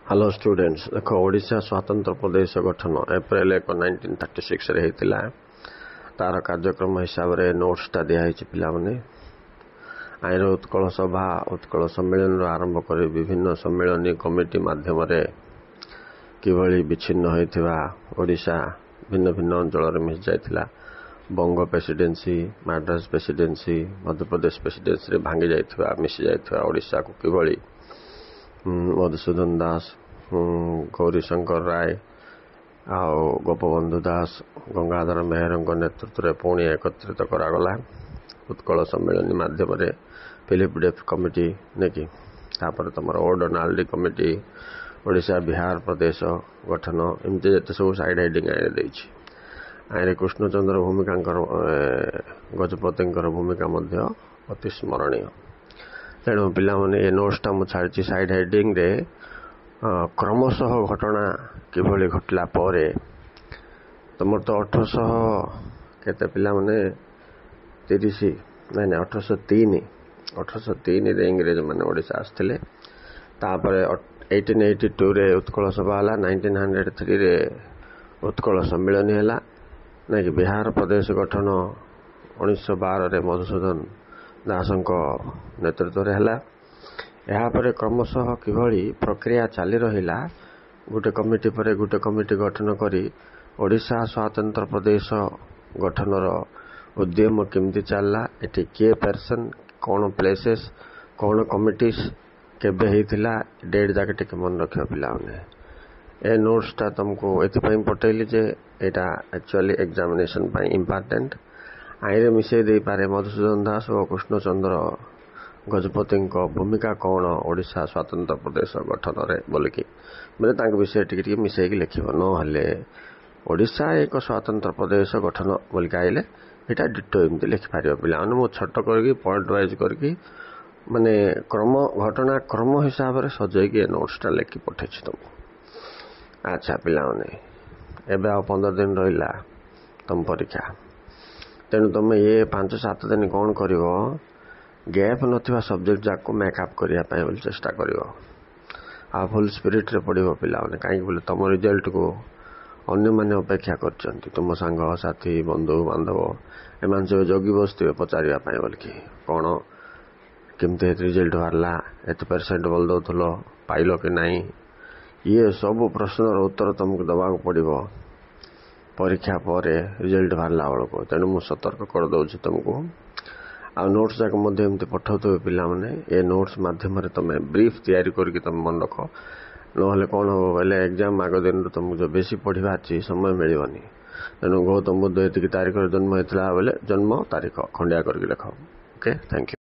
Hello students देख ओडिशा स्वतंत्र प्रदेश गठन एप्रिल 1 1936 रे हेतिला तार कार्यक्रम हिसाब से नोट्सटा दिखाई पिलाने आईर उत्कल सभा उत्कल सम्मेलन आरंभ कर विभिन्न सम्मेलन कमिटी माध्यम किभली विच्छिन्न होता ओडिशा भिन्न भिन्न अंचल मिस जाइथिला बंग presidency Madras presidency Madhya Pradesh presidency भांगी जाइथिबा मिसी जाइथिबा ओडिशा को किभली मधुसूदन दास गौरीशंकर राय आउ गोपबंधु दास गंगाधर मेहर नेतृत्व में पुणी एकत्रित करागला उत्कल सम्मेलन माध्यम फिलिप डेफ कमिटी नेकी तापर तुम ओडोनाल्डी कमिटी ओडिशा बिहार प्रदेश गठन एमती जिते सब साइड हेडिंग आईने कृष्णचंद्र भूमिका गजपति भूमिका अति स्मरणीय तेणु पिलाने ये नोट्सटा मुझे छाड़ी साइड हेडिंग रे क्रमशः घटना किभली घटला परे तुम तो 1800 केते पिला माने 30 नहीं 1803 रे इंग्रेज माने ओडिशा आसथिले तापर 1882 रे उत्कल सभा हला 1903 रे उत्कल सम्मेलन हला नहीं बिहार प्रदेश गठन 1912 रे मधुसूदन दासंको नेतृत्व रे हला यापर क्रमशः किभली प्रक्रिया चली रहिला गोटे कमिटी पर गोटे कमिटी गठन करी ओडिशा स्वतंत्र प्रदेश गठनर उद्यम केमती चलला एटी के पर्सन कौन प्लेसेस कौन कमिटीज केबे हेतिला डेट जाके टिके मन रखियो पिलाने ए नोट्सटा तुमको एथिपई पठेली जे एटा एक्चुअली एग्जामिनेशन पाई इंपोर्टेंट आईरे मिसई दे पारे मधुसूदन दास और कृष्णचंद्र गजपति भूमिका कौन ओडिशा स्वतंत्र प्रदेश गठन रे बोलिकी मैंने विषय टी मिसई लिखिब ना ओडिशा एक स्वतंत्र प्रदेश गठन बोलिक आइले यहाँ डिटो एमती लिखिपार पिला मुझे छोट कर पॉइंट वाइज करके माने क्रम घटना क्रम हिसाब से सजैकी नोट्सटा लिखि पठे तुमको अच्छा पिलाने एबे आ 15 दिन रहा तुम परीक्षा तेणु तुम ये 5-7 दिन कौन कर गैप नथिबा सब्जेक्ट जाक मेकअप करने चेष्टा कर फुल स्पिरिट रे पढ़ो पिलाने कहीं बोले तुम रिजल्ट को अन्य माने अपेक्षा कर तुम सांग साथी बंधु बांधव एम सब जगी बसवे पचारे बोलिकी कौन केमती रिजल्ट बाहरला एत परसेंट बोल दौल पाइल कि नहीं ये सब प्रश्नर उत्तर तुमको दवाक पड़ो परीक्षा पर रिजल्ट बाहरला बेलू तेणु मुझे सतर्क कर दूसरी तुमको आ नोट्स जाक एमती पठाऊ पिला माने ये नोट्स माध्यम तुम ब्रीफ तैयारी करके तुम मन रख ना कौन हम बोले एग्जाम आग दिन तुमको जो बेसी पढ़ा समय मिलनी तेणु गौतम बुद्ध ये तारीख जन्म होता बोले जन्म तारीख खंडिया करके लिख ओके थैंक यू।